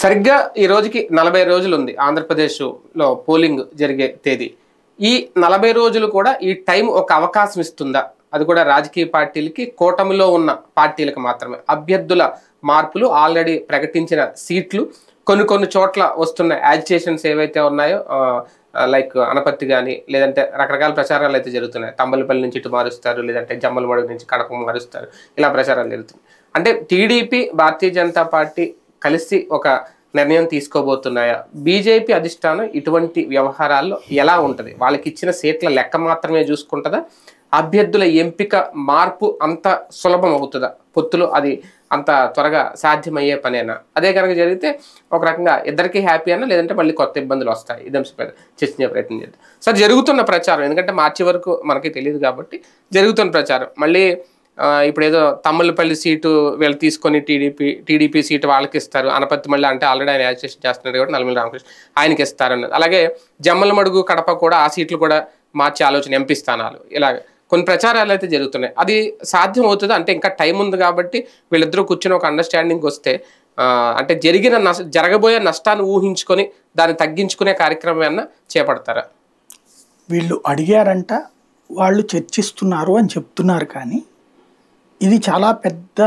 సరిగ్గా ఈ రోజుకి 40 రోజులు ఉంది ఆంధ్రప్రదేశ్లో పోలింగ్ జరిగే తేదీ. ఈ 40 రోజులు కూడా ఈ టైం ఒక అవకాశం ఇస్తుందా? అది కూడా రాజకీయ పార్టీలకి, కూటమిలో ఉన్న పార్టీలకు మాత్రమే. అభ్యర్థుల మార్పులు, ఆల్రెడీ ప్రకటించిన సీట్లు, కొన్ని చోట్ల వస్తున్న యాజిటేషన్స్ ఏవైతే ఉన్నాయో, లైక్ అనపర్తి కానీ, లేదంటే రకరకాల ప్రచారాలు అయితే జరుగుతున్నాయి. తంబలపల్లి నుంచి ఇటు మారుస్తారు, లేదంటే జమ్మలమడుగు నుంచి కడప మారుస్తారు, ఇలా ప్రచారాలు జరుగుతున్నాయి. అంటే టీడీపీ, భారతీయ జనతా పార్టీ కలిసి ఒక నిర్ణయం తీసుకోబోతున్నాయా? బీజేపీ అధిష్టానం ఇటువంటి వ్యవహారాల్లో ఎలా ఉంటుంది? వాళ్ళకి ఇచ్చిన సీట్ల లెక్క మాత్రమే చూసుకుంటుందా? అభ్యర్థుల ఎంపిక మార్పు అంత సులభం అవుతుందా? పొత్తులో అది అంత త్వరగా సాధ్యమయ్యే పనేనా? అదే కనుక జరిగితే ఒక రకంగా ఇద్దరికి హ్యాపీ అన్నా, లేదంటే మళ్ళీ కొత్త ఇబ్బందులు వస్తాయి. ఇది అంశం చర్చించే ప్రయత్నం చేద్దాం. సార్, జరుగుతున్న ప్రచారం, ఎందుకంటే మార్చి వరకు మనకి తెలియదు కాబట్టి జరుగుతున్న ప్రచారం మళ్ళీ ఇప్పుడు ఏదో తమ్మలపల్లి సీటు వీళ్ళు తీసుకొని టీడీపీ సీటు వాళ్ళకి ఇస్తారు, అనపర్తి మళ్ళీ అంటే ఆల్రెడీ ఆయన యాజిటేషన్ చేస్తున్నారు కాబట్టి నల్లమల్లి రామకృష్ణ ఆయనకి ఇస్తారన్నది. అలాగే జమ్మలమడుగు, కడప కూడా ఆ సీట్లు కూడా మార్చే ఆలోచన, ఎంపీ స్థానాలు, ఇలాగ కొన్ని ప్రచారాలు అయితే జరుగుతున్నాయి. అది సాధ్యం అవుతుంది అంటే ఇంకా టైం ఉంది కాబట్టి వీళ్ళిద్దరూ కూర్చొని ఒక అండర్స్టాండింగ్ వస్తే, అంటే జరగబోయే నష్టాన్ని ఊహించుకొని దాన్ని తగ్గించుకునే కార్యక్రమం ఏమన్నా చేపడతారా? వీళ్ళు అడిగారంట, వాళ్ళు చర్చిస్తున్నారు అని చెప్తున్నారు, కానీ ఇది చాలా పెద్ద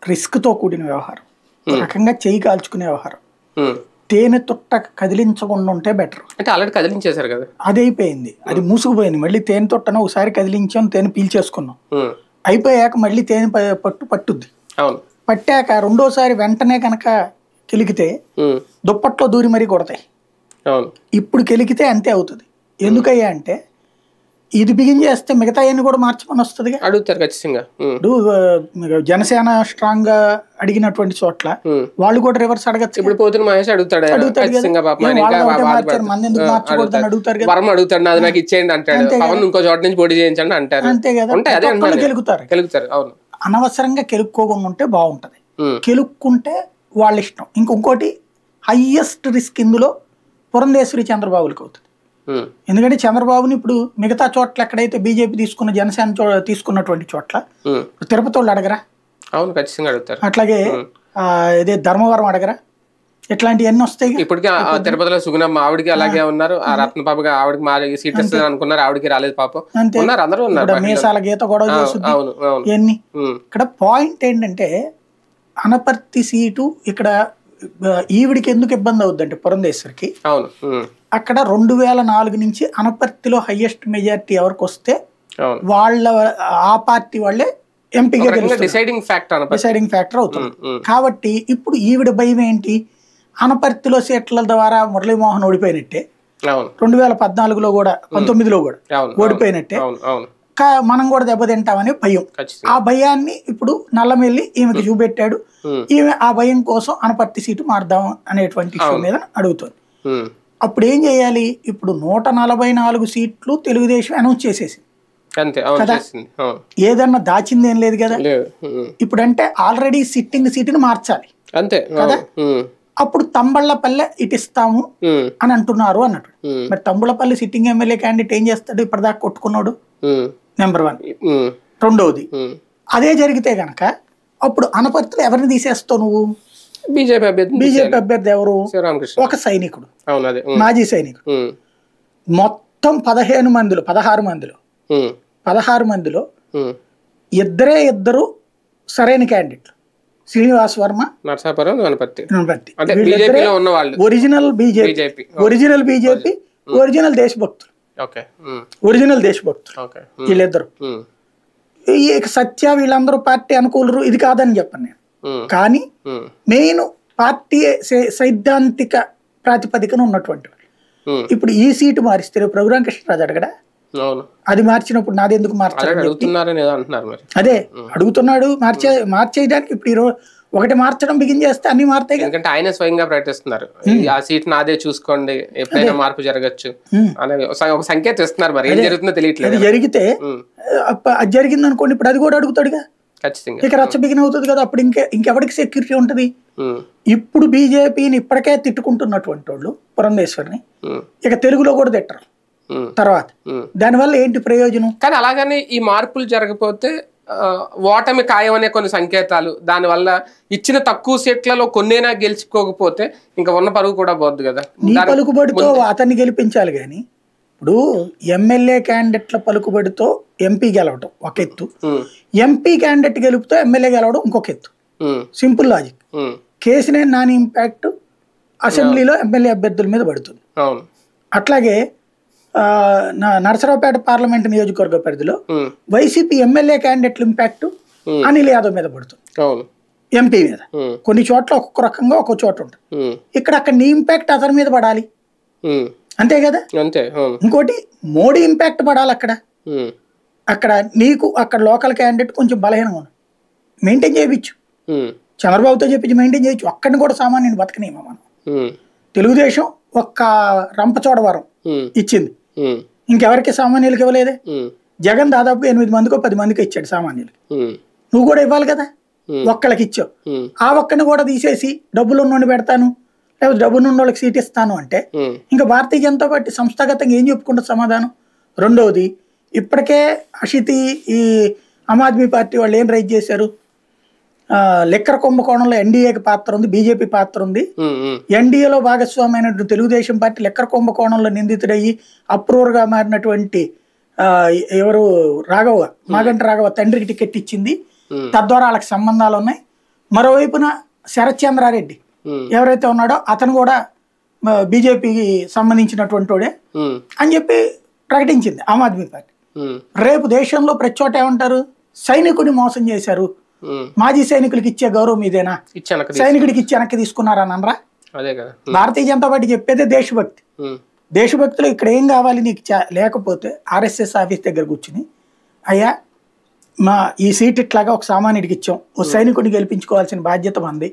రిస్క్తో కూడిన వ్యవహారం. రకంగా చేయి కాల్చుకునే వ్యవహారం. తేనె తొట్ట కదిలించకుండా ఉంటే బెటర్. అంటే ఆల్రెడీ కదిలించేశారు కదా, అది అయిపోయింది, అది మూసుకుపోయింది. మళ్ళీ తేనె తొట్టను ఒకసారి కదిలించాం, తేనె పీల్చేసుకున్నాం, అయిపోయాక మళ్ళీ తేనె పట్టుద్ది. పట్టాక రెండోసారి వెంటనే కనుక కెలికితే దుప్పట్లో దూరి మరీ కొడతాయి. ఇప్పుడు కెలికితే అంతే అవుతుంది. ఎందుకయ్యా అంటే ఇది బిగిన్ చేస్తే మిగతా అన్ని కూడా మార్చమని వస్తుంది. అడుగుతారు ఖచ్చితంగా. జనసేన స్ట్రాంగ్ గా అడిగినటువంటి చోట్ల వాళ్ళు కూడా రివర్స్ అడగచ్చు. ఇప్పుడు పోతున్న మహేష్ అడుగుతాడు కదా, మంది ఎందుకు మార్చకూడదని అడుగుతారు కదా. వర్మ అడుగుతాడు, అది నాకు ఇచ్చేయండి అంటాడు, పవన్ ఇంకో చోట నుంచి పోటీ చేయించండి అంటారు. అంతే కదా, కెలుగుతారు. అవును, అనవసరంగా కెలుక్కోకుండా ఉంటే బాగుంటది. కెలుక్కుంటే వాళ్ళ ఇష్టం. ఇంకొకటి హైయెస్ట్ రిస్క్ ఇందులో పురంధేశ్వరి చంద్రబాబులకు అవుతుంది. ఎందుకంటే చంద్రబాబుని ఇప్పుడు మిగతా చోట్ల ఎక్కడైతే బీజేపీ తీసుకున్న, జనసేన తీసుకున్నటువంటి చోట్ల తిరుపతి వాళ్ళు అడగరా? అవును, ఖచ్చితంగా అడుగుతారు. అట్లాగే ఇదే ధర్మవరం అడగరా? ఇట్లాంటివన్నీ వస్తాయి. ఇప్పటికీ తిరుపతిలో సుగుణమ్మ ఆవిడకి అలాగే ఉన్నారు, ఆ రత్నపాపకి ఆవిడకి మా సీట్ వస్తుంది అనుకున్నారు, ఆవిడకి రాలేదు పాపం. అందరూ ఉన్నారు. మీసాల గీత గొడవ చేస్తుంది ఇవన్నీ. ఇక్కడ పాయింట్ ఏంటంటే అనపర్తి సీటు ఇక్కడ ఈవిడికి ఎందుకు ఇబ్బంది అవుద్ది అంటే పురంధేశ్వరికి, అక్కడ 2004 నుంచి అనపర్తిలో హైయెస్ట్ మెజారిటీ ఎవరికి వస్తే వాళ్ళ ఆ పార్టీ వాళ్ళే ఎంపీగా డిసైడింగ్ ఫ్యాక్టర్ అవుతుంది. కాబట్టి ఇప్పుడు ఈవిడ భయం ఏంటి? అనపర్తిలో సీట్ల ద్వారా మురళీమోహన్ ఓడిపోయినట్టే, 2014లో కూడా 19లో కూడా ఓడిపోయినట్టే, మనం కూడా దెబ్బతింటామనే భయం. ఆ భయాన్ని ఇప్పుడు నల్లమెల్లి ఈమెకి చూపెట్టాడు. ఈమె ఆ భయం కోసం అనపర్తి సీటు మారుదాం అనేటువంటి ఇష్యూ మీద అడుగుతుంది. అప్పుడు ఏం చేయాలి? ఇప్పుడు 144 సీట్లు తెలుగుదేశం అనౌన్స్ చేసేసి కదా, ఏదన్నా దాచిందేం లేదు కదా. ఇప్పుడంటే ఆల్రెడీ సిట్టింగ్ సీటుని మార్చాలి కదా. అప్పుడు తంబళ్లపల్లె ఇటిస్తాము అని అంటున్నారు అన్నట్టు. మరి తంబళ్లపల్లి సిట్టింగ్ ఎమ్మెల్యే క్యాండిడేట్ ఏం చేస్తాడు? ఇప్పటిదాకా కొట్టుకున్నాడు, నెంబర్ 1. రెండోది, అదే జరిగితే గనక అప్పుడు అనపర్తిలో ఎవరిని తీసేస్తావు నువ్వు? బీజేపీ అభ్యర్థి ఎవరు? ఒక సైనికుడు, మాజీ సైనికుడు. మొత్తం 16 మందిలో ఇద్దరు సరైన క్యాండిడేట్లు, Srinivas Varma, Anaparthi. Original BJP, original దేశభక్తులు, వీళ్ళిద్దరు. సత్య వీళ్ళందరూ పార్టీ అనుకూలరు, ఇది కాదని చెప్పను నేను. కానీ మెయిన్ పార్టీ సైద్ధాంతిక ప్రాతిపదికన ఉన్నటువంటి వాళ్ళు. ఇప్పుడు ఈ సీటు మారిస్తే రఘురామకృష్ణరాజు అడగడా? అది మార్చినప్పుడు నాది ఎందుకు మార్చాలి? అదే అడుగుతున్నాడు. మార్చేయడానికి ఇప్పుడు ఒకటి మార్చడం బిగిన్ చేస్తే అన్ని మారుతాయి. ఎందుకంటే ఆయన స్వయంగా ప్రకటిస్తున్నారు, ఆ సీట్ నాదే, చూసుకోండి, ఎప్పుడైనా మార్పు జరగచ్చు అనే ఒక సంకేతం ఇస్తున్నారు. మరి ఏం జరుగుతుందో తెలియట్లేదు. జరిగితే అది జరిగింది అనుకోండి, ఇప్పుడు అది కూడా అడుగుతాడుగా, ఇక రచ్చ బిగిన్ అవుతుంది కదా. అప్పుడు ఇంకెవరికి సెక్యూరిటీ ఉంటది? ఇప్పుడు బీజేపీని ఇప్పటికే తిట్టుకుంటున్నటువంటి వాళ్ళు పురంధేశ్వరిని ఇక తెలుగులో కూడా తిట్టరు తర్వాత. దానివల్ల ఏంటి ప్రయోజనం? కానీ అలాగని ఈ మార్పులు జరగకపోతే ఓటమి ఖాయం అనే కొన్ని సంకేతాలు, దానివల్ల ఇచ్చిన తక్కువ సీట్లలో కొన్నేనా గెలుచుకోకపోతే ఇంకా ఉన్న పరుగు కూడా పోద్ది కదా. నీ పలుకుబడితో అతన్ని గెలిపించాలి కానీ ఇప్పుడు ఎమ్మెల్యే క్యాండిడేట్ల పలుకుబడితో ఎంపీ గెలవడం ఒక ఎత్తు, ఎంపీ క్యాండిడేట్ గెలుపుతో ఎమ్మెల్యే గెలవడం ఇంకొక ఎత్తు. Simple logic. KCR Nani impact అసెంబ్లీలో ఎమ్మెల్యే అభ్యర్థుల మీద పడుతుంది. అట్లాగే నరసరావుపేట పార్లమెంట్ నియోజకవర్గ పరిధిలో వైసీపీ ఎమ్మెల్యే క్యాండిడేట్ల ఇంపాక్ట్ అనిల్ యాదవ్ మీద పడుతుంది, ఎంపీ మీద. కొన్ని చోట్ల ఒక్కొక్క రకంగా ఒక్కొక్క చోట ఉంటుంది. అక్కడ నీ ఇంపాక్ట్ అతని మీద పడాలి, అంతే కదా. ఇంకోటి మోడీ ఇంపాక్ట్ పడాలి అక్కడ నీకు అక్కడ లోకల్ క్యాండిడేట్ కొంచెం బలహీనంగా ఉంది, మెయింటైన్ చేయించు. చంద్రబాబుతో చెప్పించి మెయింటైన్ చేయొచ్చు. అక్కడిని కూడా సామాన్యుని బతకనేమో మనం. తెలుగుదేశం ఒక్క రంపచోడవరం ఇచ్చింది, ఇంకెవరికి సామాన్యులకి ఇవ్వలేదే. జగన్ దాదాపు 8 మందికో 10 మందికి ఇచ్చాడు సామాన్యులకి. నువ్వు కూడా ఇవ్వాలి కదా, ఒక్కళ్ళకి ఇచ్చావు. ఆ ఒక్కడిని కూడా తీసేసి డబ్బులు ఉన్నోడిని పెడతాను లేకపోతే డబ్బులు ఉన్న వాళ్ళకి సీట్ ఇస్తాను అంటే ఇంకా భారతీయ జనతా పార్టీ సంస్థాగతంగా ఏం చెప్పుకుంటుంది సమాధానం? రెండవది, ఇప్పటికే అషితి ఈ ఆమ్ ఆద్మీ పార్టీ వాళ్ళు ఏం రైజ్ చేశారు, లెక్కర కుంభకోణంలో ఎన్డీఏకి పాత్ర ఉంది, బీజేపీ పాత్ర ఉంది. ఎన్డీఏలో భాగస్వామి అయినటువంటి తెలుగుదేశం పార్టీ లెక్కర కుంభకోణంలో నిందితుడయ్యి అప్రూవర్గా మారినటువంటి ఎవరు రాఘవ, మాగంటి రాఘవ తండ్రికి టికెట్ ఇచ్చింది, తద్వారా వాళ్ళకి సంబంధాలు ఉన్నాయి. మరోవైపున శరత్ చంద్రారెడ్డి ఎవరైతే ఉన్నాడో అతను కూడా బీజేపీకి సంబంధించినటువంటి వాడే అని చెప్పి ప్రకటించింది ఆమ్ ఆద్మీ పార్టీ. రేపు దేశంలో ప్రతి చోట ఏమంటారు, సైనికుడిని మోసం చేశారు, మాజీ సైనికులకి ఇచ్చే గౌరవం ఇదేనా, సైనికుడికి ఇచ్చి వెనక్కి తీసుకున్నారని అనరా? భారతీయ జనతా పార్టీ చెప్పేదే దేశభక్తి. దేశభక్తిలో ఇక్కడ ఏం కావాలి నీకు లేకపోతే ఆర్ఎస్ఎస్ ఆఫీస్ దగ్గర కూర్చుని, అయ్యా మా ఈ సీట్ ఇట్లాగా ఒక సామాన్యుడికి ఇచ్చాం, ఓ సైనికుడిని గెలిపించుకోవాల్సిన బాధ్యత మంది,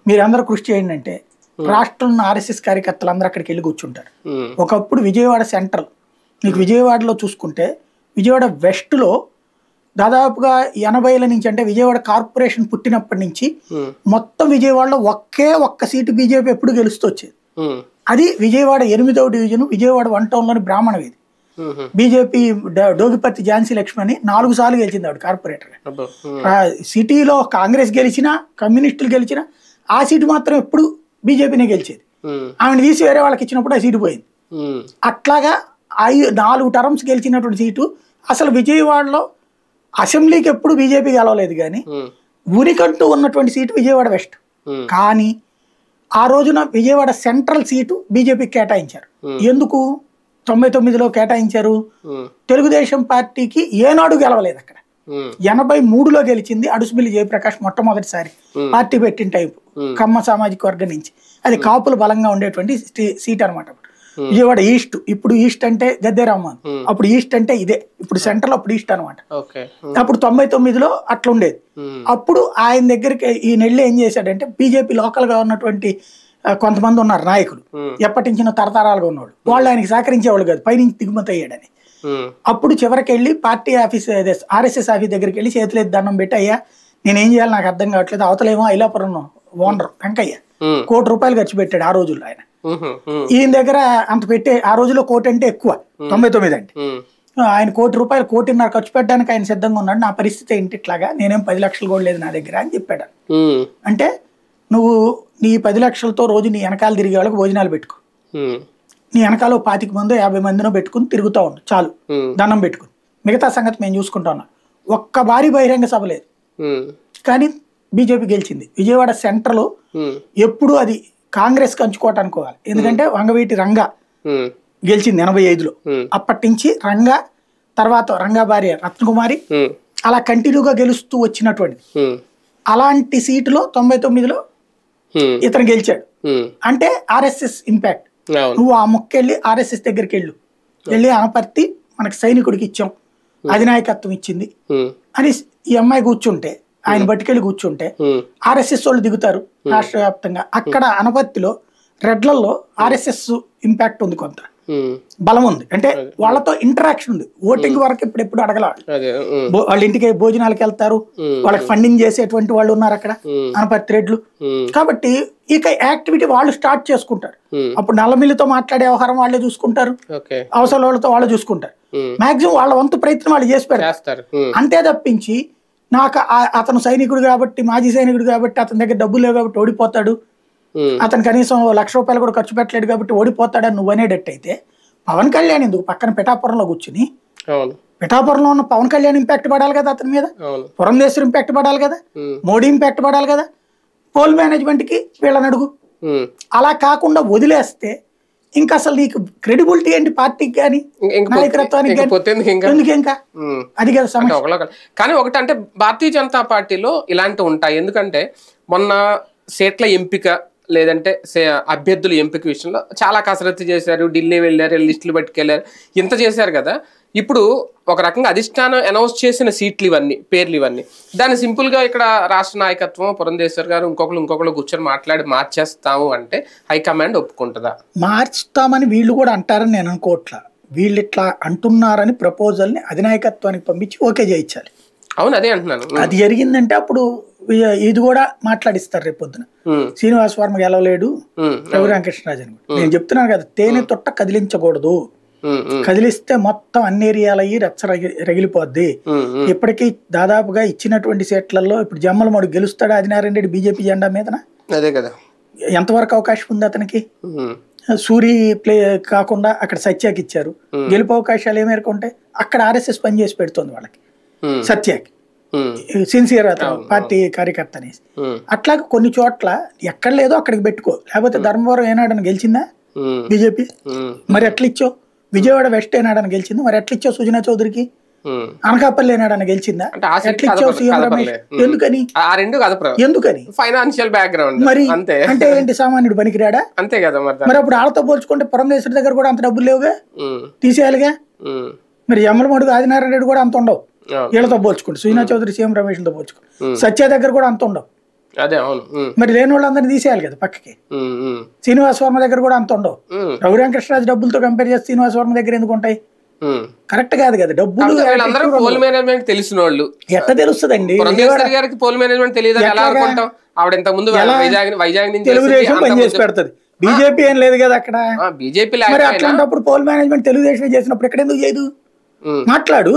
మీరందరూ కృషి చేయండి అంటే రాష్ట్రంలో ఆర్ఎస్ఎస్ కార్యకర్తలు అందరూ అక్కడికి వెళ్ళి కూర్చుంటారు. ఒకప్పుడు విజయవాడ సెంట్రల్, మీకు విజయవాడలో చూసుకుంటే విజయవాడ వెస్ట్లో దాదాపుగా 80ల నుంచి, అంటే విజయవాడ కార్పొరేషన్ పుట్టినప్పటి నుంచి మొత్తం విజయవాడలో ఒక్క సీటు బీజేపీ ఎప్పుడు గెలుస్తూ వచ్చేది. అది విజయవాడ 8వ డివిజన్, విజయవాడ 1 టౌన్లోని బ్రాహ్మణ వీధి. బీజేపీ డోగిపర్తి ఝాన్సీ లక్ష్మణి 4 సార్లు గెలిచింది ఆవిడ కార్పొరేటర్. సిటీలో కాంగ్రెస్ గెలిచినా కమ్యూనిస్టులు గెలిచినా ఆ సీటు మాత్రం ఎప్పుడు బీజేపీనే గెలిచేది. ఆమెను తీసి వేరే వాళ్ళకి ఇచ్చినప్పుడు ఆ సీటు పోయింది. అట్లాగా 4 టర్మ్స్ గెలిచినటువంటి సీటు. అసలు విజయవాడలో అసెంబ్లీకి ఎప్పుడు బీజేపీ గెలవలేదు, కానీ ఉనికంటూ ఉన్నటువంటి సీటు విజయవాడ వెస్ట్. కానీ ఆ రోజున విజయవాడ సెంట్రల్ సీటు బీజేపీకి కేటాయించారు. ఎందుకు 99లో కేటాయించారు? తెలుగుదేశం పార్టీకి ఏనాడు గెలవలేదు అక్కడ. 83లో గెలిచింది అడుసుమిల్లి జయప్రకాష్ మొట్టమొదటిసారి పార్టీ పెట్టిన టైపు, కమ్మ సామాజిక వర్గం నుంచి. అది కాపులు బలంగా ఉండేటువంటి సీట్ అనమాట. విజయవాడ ఈస్ట్, ఇప్పుడు ఈస్ట్ అంటే గద్దెరామ్మన్, అప్పుడు ఈస్ట్ అంటే ఇదే, ఇప్పుడు సెంట్రల్ అప్పుడు ఈస్ట్ అనమాట. అప్పుడు 99లో అట్లా ఉండేది. అప్పుడు ఆయన దగ్గరికి ఈ నెల్లి ఏం చేశాడంటే, బీజేపీ లోకల్ గా ఉన్నటువంటి కొంతమంది ఉన్నారు నాయకులు, ఎప్పటి నుంచినో తరతరాలుగా ఉన్నవాళ్ళు, వాళ్ళు ఆయనకి సహకరించేవాళ్ళు కాదు, పైనుంచి దిగుమతి అయ్యాడని. అప్పుడు చివరికి వెళ్ళి పార్టీ ఆఫీస్ ఆర్ఎస్ఎస్ ఆఫీస్ దగ్గరికి వెళ్ళి చేతులెత్తి దండం పెట్టి, అయ్యా నేనేం చేయాలి నాకు అర్థం కావట్లేదు, అవతలేమో ఐలాపురం ఓనర్ వెంకయ్య ₹1 కోటి ఖర్చు పెట్టాడు ఆ రోజుల్లో. ఆయన ఈయన దగ్గర అంత పెట్టే, ఆ రోజుల్లో ₹1 కోటి అంటే ఎక్కువ, 99 అంటే ఆయన ₹1 కోటి, ₹1.5 ఖర్చు పెట్టడానికి ఆయన సిద్ధంగా ఉన్నాడు. నా పరిస్థితి ఏంటి ఇట్లాగా, నేనేం 10 లక్షలు కూడా లేదు నా దగ్గర అని చెప్పాడు. అంటే నువ్వు నీ 10 లక్షలతో రోజు నీ వెనకాల తిరిగే వాళ్ళకి భోజనాలు పెట్టుకో, నీ వెనకాల 25 మందో 50 మందినో పెట్టుకుని తిరుగుతూ ఉండు చాలు, దండం పెట్టుకుని, మిగతా సంగతి మేము చూసుకుంటా ఉన్నాం. ఒక్క భారీ బహిరంగ సభ లేదు, కానీ బీజేపీ గెలిచింది. విజయవాడ సెంట్రల్ ఎప్పుడు అది కాంగ్రెస్ కంచుకోవటం అనుకోవాలి, ఎందుకంటే వంగవీటి రంగా గెలిచింది 85లో. అప్పటి నుంచి రంగా, తర్వాత రంగా భార్య రత్నకుమారి, అలా కంటిన్యూగా గెలుస్తూ వచ్చినటువంటి అలాంటి సీటులో 99లో ఇతను గెలిచాడు. అంటే ఆర్ఎస్ఎస్ ఇంపాక్ట్. నువ్వు ఆ మొక్కెళ్ళి ఆర్ఎస్ఎస్ దగ్గరికి వెళ్ళి అనపర్తి మనకి సైనికుడికి ఇచ్చాం, అధినాయకత్వం ఇచ్చింది అని ఈ అమ్మాయి కూర్చుంటే, ఆయన బట్టికెళ్ళి కూర్చుంటే ఆర్ఎస్ఎస్ వాళ్ళు దిగుతారు రాష్ట్ర వ్యాప్తంగా. అక్కడ అనపర్తిలో రెడ్లలో ఆర్ఎస్ఎస్ ఇంపాక్ట్ ఉంది, కొంత బలం ఉంది, అంటే వాళ్ళతో ఇంటరాక్షన్ ఉంది. ఓటింగ్ వరకు ఎప్పుడు అడగల, వాళ్ళ ఇంటికి భోజనాలకు వెళ్తారు, వాళ్ళకి ఫండింగ్ చేసేటువంటి వాళ్ళు ఉన్నారు అక్కడ అనపర్తి రెడ్లు. కాబట్టి ఇక యాక్టివిటీ వాళ్ళు స్టార్ట్ చేసుకుంటారు. అప్పుడు నల్లమిల్లితో మాట్లాడే వ్యవహారం వాళ్ళే చూసుకుంటారు, అవసరం వాళ్ళతో వాళ్ళు చూసుకుంటారు. మాక్సిమం వాళ్ళ వంతు ప్రయత్నం వాళ్ళు చేసి పెడతారు. అంతే తప్పించి నాకు అతను సైనికుడు కాబట్టి, మాజీ సైనికుడు కాబట్టి, అతని దగ్గర డబ్బులు లేవు కాబట్టి ఓడిపోతాడు, అతను కనీసం ₹1,00,000 కూడా ఖర్చు పెట్టలేడు కాబట్టి ఓడిపోతాడని నువ్వు అనేటట్టయితే పవన్ కళ్యాణ్ ఎందుకు పక్కన పిఠాపురంలో కూర్చుని, పిఠాపురంలో ఉన్న పవన్ కళ్యాణ్ ఇంపాక్ట్ పడాలి కదా అతని మీద, పురంధేశ్వరి ఇంపాక్ట్ పడాలి కదా, మోడీ ఇంపాక్ట్ పడాలి కదా, పోల్ మేనేజ్మెంట్కి వీళ్ళని అడుగు. అలా కాకుండా వదిలేస్తే ఇంకా అసలు నీకు క్రెడిబిలిటీ ఏంటి పార్టీకి కానీ నాయకత్వానికి ఎందుకు ఇంకా అది కదా సమస్య. కానీ ఒకటి అంటే భారతీయ జనతా పార్టీలో ఇలాంటివి ఉంటాయి. ఎందుకంటే మొన్న సీట్ల ఎంపిక లేదంటే అభ్యర్థుల ఎంపిక విషయంలో చాలా కసరత్తు చేశారు, ఢిల్లీ వెళ్ళారు, లిస్టులు పట్టుకెళ్ళారు, ఇంత చేశారు కదా. ఇప్పుడు ఒక రకంగా అధిష్టానం అనౌన్స్ చేసిన సీట్లు ఇవన్నీ, పేర్లు ఇవన్నీ, దాన్ని సింపుల్ గా ఇక్కడ రాష్ట్ర నాయకత్వం పురంధేశ్వర్ గారు ఇంకొకరు కూర్చొని మాట్లాడి మార్చేస్తాము అంటే హైకమాండ్ ఒప్పుకుంటుందా? మార్చుతామని వీళ్ళు కూడా అంటారని నేను అనుకోవట్లా. వీళ్ళు ఇట్లా అంటున్నారని ప్రపోజల్ని అధినాయకత్వానికి పంపించి ఓకే చేయించాలి. అవును, అదే అంటున్నాను. అది జరిగిందంటే అప్పుడు ఇది కూడా మాట్లాడిస్తారు రేపు పొద్దున. శ్రీనివాస్ వర్మ గెలవలేడు, రఘురామకృష్ణరాజు అని. నేను చెప్తున్నాను కదా, తేనె తొట్ట కదిలించకూడదు, కదిలిస్తే మొత్తం అన్ని ఏరియాలయ్యి రచ్చ రగిలిపోద్ది. ఇప్పటికీ దాదాపుగా ఇచ్చినటువంటి సీట్లలో ఇప్పుడు జమ్మలమడు గెలుస్తాడు ఆదినారాయణ రెడ్డి బీజేపీ జెండా మీదన, అదే కదా, ఎంతవరకు అవకాశం ఉంది అతనికి? సూరి ప్లే కాకుండా అక్కడ సత్యాకి ఇచ్చారు, గెలుపు అవకాశాలు ఏ మేరకు ఉంటాయి? అక్కడ ఆర్ఎస్ఎస్ పనిచేసి పెడుతుంది వాళ్ళకి, సత్యాకి, సిన్సియర్ అతను పార్టీ కార్యకర్త అనేసి. అట్లాగే కొన్ని చోట్ల ఎక్కడ లేదో అక్కడికి పెట్టుకో. లేకపోతే ధర్మవరం ఏనాడని గెలిచిందా బీజేపీ? మరి ఎట్లా ఇచ్చో? విజయవాడ వెస్ట్ ఏనాడని గెలిచింది, మరి ఎట్లా ఇచ్చో సుజనా చౌదరికి? అనకాపల్లి ఏనాడని గెలిచిందా? ఎట్లా ఇచ్చావు సీఎం రమేష్? ఎందుకని? ఎందుకని? ఫైనాన్షియల్ బ్యాక్గ్రౌండ్ మరి అంటే ఏంటి, సామాన్యుడు పనికిరాడా? అంతే కదా. మరి అప్పుడు వాళ్ళతో పోల్చుకుంటే పురంధేశ్వరి దగ్గర కూడా అంత డబ్బులు లేవుగా, తీసేయాలిగా. మరి యమ్మలమడుగు ఆదినారాయణ రెడ్డి కూడా అంత ఉండవు వీళ్ళతో పోల్చుకుంటే, సుజనా చౌదరి సీఎం రమేష్తో పోల్చుకుంటే. సత్య దగ్గర కూడా అంత ఉండవు. మరి లేని వాళ్ళందరినీ తీసేయాలి కదా పక్కకి. శ్రీనివాస్ వర్మ దగ్గర కూడా అంత ఉండవు. రఘురామకృష్ణరాజు డబ్బులతో కంపేర్ చేస్తే శ్రీనివాస్ వర్మ దగ్గర ఎందుకు ఉంటాయి? కరెక్ట్ కాదు కదా. డబ్బులు తెలిసిన వాళ్ళు ఎట్లా తెలుస్తుందండి? తెలుగుదేశం పనిచేసి పెడుతుంది, బీజేపీ ఏం లేదు కదా అక్కడ. బీజేపీ అట్లాంటప్పుడు పోల్ మేనేజ్మెంట్ తెలుగుదేశం చేసినప్పుడు ఎక్కడ ఎందుకు చేయదు? మాట్లాడు.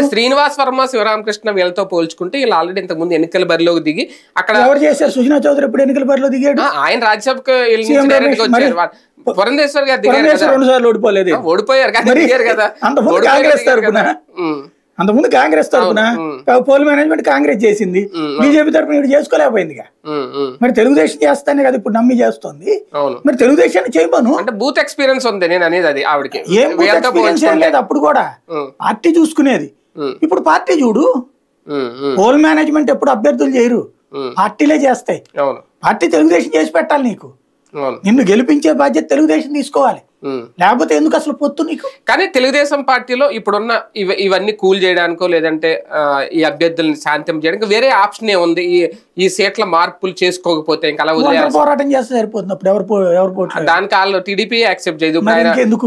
శ్రీనివాస్ వర్మ శివరామకృష్ణ వీళ్ళతో పోల్చుకుంటే వీళ్ళు ఆల్రెడీ ఇంతకు ముందు ఎన్నికల బరిలోకి దిగి అక్కడ ఎవరు చేశారు? సుజనా చౌదరి ఎప్పుడు ఎన్నికల బరిలో దిగాడు? ఆయన రాజ్యసభకు పురంధేశ్వర్ గారు దిగారు, 2 సార్లు ఓడిపోలేదు, ఓడిపోయారు కదా. అంతకుముందు కాంగ్రెస్ తరపున పోల్ మేనేజ్మెంట్ కాంగ్రెస్ చేసింది, బీజేపీ తరపున ఇప్పుడు చేసుకోలేకపోయిందిగా. మరి తెలుగుదేశం చేస్తానే కదా ఇప్పుడు నమ్మి చేస్తుంది. మరి తెలుగుదేశాన్ని చేయమను. అంటే బూత్ ఎక్స్పీరియన్స్ ఉంది నేను అనేది. అది ఆవిడకి ఏం ఎక్స్పీరియన్స్ ఏం లేదు అప్పుడు కూడా, పార్టీ చూసుకునేది. ఇప్పుడు పార్టీ చూడు, పోల్ మేనేజ్మెంట్ ఎప్పుడు అభ్యర్థులు చేయరు, పార్టీలే చేస్తాయి. పార్టీ తెలుగుదేశం చేసి పెట్టాలి నీకు, నిన్ను గెలిపించే బాధ్యత తెలుగుదేశం తీసుకోవాలి. లేకపోతే ఎందుకు అసలు పొత్తు నీకు? కానీ తెలుగుదేశం పార్టీలో ఇప్పుడున్న ఇవన్నీ కూల్ చేయడానికో లేదంటే ఈ అభ్యర్థులను శాంతం చేయడానికి వేరే ఆప్షన్ ఉంది. ఈ సీట్ల మార్పులు చేసుకోకపోతే ఇంకా అలా పోరాటం చేస్తే సరిపోతుంది. అప్పుడు ఎవరు దానికి వాళ్ళు టీడీపీ యాక్సెప్ట్ చేయదు.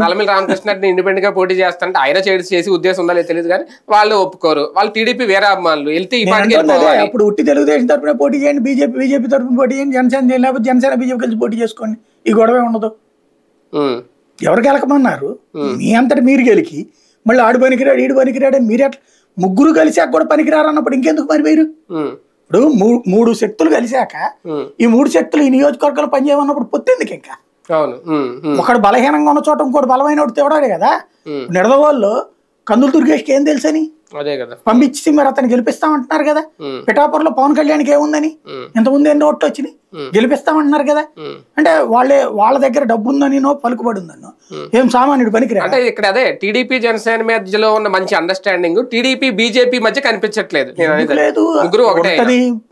నల్లమిల్లి రామకృష్ణ ఇండిపెండెంట్ గా పోటీ చేస్తాంటే ఆయన చేసి ఉద్దేశం ఉందో తెలియదు కానీ వాళ్ళు ఒప్పుకోరు. వాళ్ళు టీడీపీ వేరే అభిమానులు వెళ్తే ఈ పార్టీకి ఇప్పుడు ఉట్టి తెలుగుదేశం తరఫున పోటీ చేయండి, బీజేపీ తరఫున పోటీ చేయండి, జనసేన చేయండి, లేకపోతే జనసేన బీజేపీ కలిసి పోటీ చేసుకోండి, ఈ గొడవే ఉండదు. ఎవరు గెలకమన్నారు? మీ అంతటి మీరు గెలికి మళ్ళీ ఆడు పనికిరాడు ఈడు పనికిరాడు అని మీరు ఎట్లా ముగ్గురు కలిసాక కూడా పనికిరారు అన్నప్పుడు ఇంకెందుకు మరి మీరు? ఇప్పుడు 3 శక్తులు కలిసాక ఈ 3 శక్తులు ఈ నియోజకవర్గాలు పనిచేయమన్నప్పుడు పొత్తెందుకు? ఇంకా ఒకడు బలహీనంగా ఉన్న చోట ఇంకోటి బలమైన తేవడాడే కదా. నిడదవోళ్ళు కందులు దుర్గేష్కి ఏం తెలుసని పంపించి మరి అతను గెలిపిస్తామంటున్నారు కదా. పిఠాపురంలో పవన్ కళ్యాణ్కి ఏముందని ఇంతకుముందు ఎన్ని ఓట్లు వచ్చినాయి, గెలిపిస్తామంటున్నారు కదా. అంటే వాళ్ళ దగ్గర డబ్బు ఉందని పలుకుబడి ఉందన్నో, ఏం సామాన్యుడు పనికిరా. అంటే ఇక్కడ అదే టీడీపీ జనసేన మధ్యలో ఉన్న మంచి అండర్స్టాండింగ్ టీడీపీ బీజేపీ మధ్య కనిపించట్లేదు. లేదు,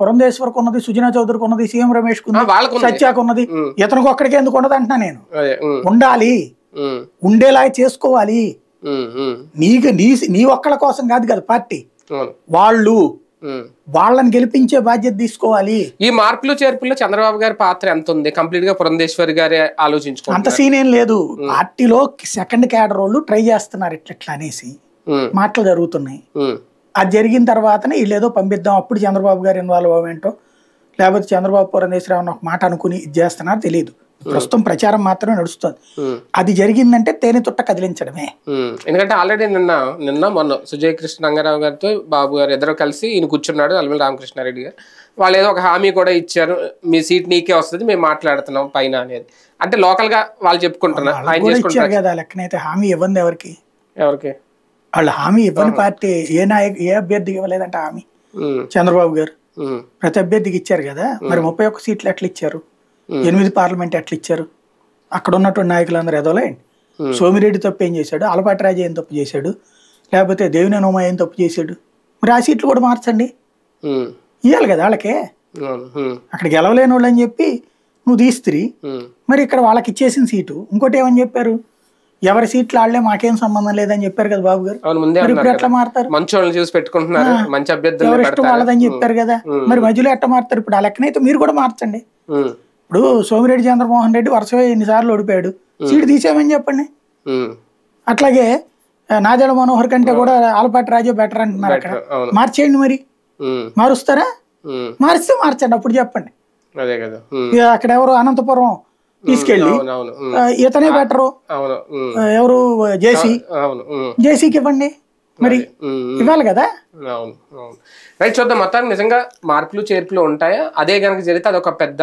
పురంధేశ్వరికి ఉన్నది, సుజనా చౌదరికి ఉన్నది, సీఎం రమేష్ సత్యాకు ఉన్నది, ఇతనికి ఒక్కడికి ఎందుకు ఉండదు అంటున్నా నేను. ఉండాలి, ఉండేలా చేసుకోవాలి. నీ ఒక్కళ్ళ కోసం కాదు కదా పార్టీ, వాళ్ళని గెలిపించే బాధ్యత తీసుకోవాలి. ఈ మార్పులు చేర్పుల్లో చంద్రబాబు గారి పాత్ర ఎంత ఉంది? కంప్లీట్ గా పురంధేశ్వరి గారే ఆలోచించుకో. అంత సీన్ ఏం లేదు. పార్టీలో సెకండ్ క్యాడర్ వాళ్ళు ట్రై చేస్తున్నారు ఇట్లా అనేసి మాటలు జరుగుతున్నాయి. అది జరిగిన తర్వాతనే వీళ్ళు ఏదో పంపిద్దాం, అప్పుడు చంద్రబాబు గారు ఇన్వాల్వ్ అవ్వేంటో లేకపోతే చంద్రబాబు పురంధేశ్వరి ఒక మాట అనుకుని ఇది చేస్తున్నారు తెలియదు. ప్రస్తుతం ప్రచారం మాత్రమే నడుస్తుంది. అది జరిగిందంటే తేనె తుట్ట కదిలించడమే. ఎందుకంటే ఆల్రెడీ నిన్న మొన్న సుజయ్ కృష్ణ రంగారావు గారితో బాబు గారు ఇద్దరు కలిసి ఈయన కూర్చున్నాడు, అల్మల రామకృష్ణారెడ్డి గారు. వాళ్ళు ఏదో ఒక హామీ కూడా ఇచ్చారు, మీ సీట్ నీకే వస్తుంది, మేము మాట్లాడుతున్నాం పైన అనేది. అంటే లోకల్ గా వాళ్ళు చెప్పుకుంటున్నారు. ఇచ్చారు కదా లెక్కనైతే. హామీ ఇవ్వండి ఎవరికి వాళ్ళు హామీ ఇవ్వని పార్టీ ఏ అభ్యర్థికి ఇవ్వలేదంట హామీ. చంద్రబాబు గారు ప్రతి అభ్యర్థికి ఇచ్చారు కదా. మరి 31 సీట్లు ఎట్లా ఇచ్చారు, 8 పార్లమెంట్ ఎట్లా ఇచ్చారు? అక్కడ ఉన్నటువంటి నాయకులందరూ ఎదవలేండి. సోమిరెడ్డి తప్పు ఏం చేశాడు, అలపాటి రాజు ఏం తప్పు చేశాడు, లేకపోతే దేవినేని ఉమా ఏం తప్పు చేశాడు? మరి ఆ సీట్లు కూడా మార్చండి, ఇవ్వాలి కదా వాళ్ళకే. అక్కడ గెలవలేని వాళ్ళు అని చెప్పి నువ్వు తీస్తిరి, మరి ఇక్కడ వాళ్ళకి ఇచ్చేసిన సీటు. ఇంకోటి ఏమని చెప్పారు, ఎవరి సీట్లు వాళ్ళే, మాకేం సంబంధం లేదని చెప్పారు కదా బాబు గారు. మరి ఇప్పుడు ఎట్లా మారుతారు? ఎవరి ఇష్టం వాళ్ళదని చెప్పారు కదా. మరి మధ్యలో ఎట్లా మారుతారు? ఇప్పుడు ఆ లెక్కనైతే మీరు కూడా మార్చండి. ఇప్పుడు సోమిరెడ్డి చంద్రమోహన్ రెడ్డి వరుసగా ఎన్నిసార్లు ఓడిపోయాడు, సీటు తీసేమని చెప్పండి. అట్లాగే నాదెళ్ల మనోహర్ కంటే కూడా ఆలపాటి రాజే బెటర్ అంటున్నారు. అక్కడ మార్చేయండి. మరి మారుస్తారా? మారిస్తే మార్చండి, అప్పుడు చెప్పండి. అక్కడ ఎవరు అనంతపురం తీసుకెళ్ళి ఇతనే బెటరు, ఎవరు జేసీకి ఇవ్వండి, మరి ఇవ్వాలి కదా. రైట్, చూద్దాం. మొత్తానికి నిజంగా మార్పులు చేర్పులు ఉంటాయా? అదే కనుక జరిగితే అదొక పెద్ద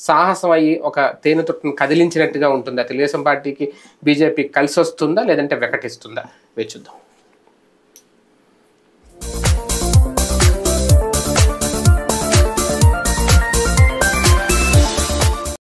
సాహసం అయ్యి ఒక తేనె తుట్టును కదిలించినట్టుగా ఉంటుందా? తెలుగుదేశం పార్టీకి బీజేపీ కలిసి వస్తుందా లేదంటే వికటిస్తుందా? వేచి చూద్దాం.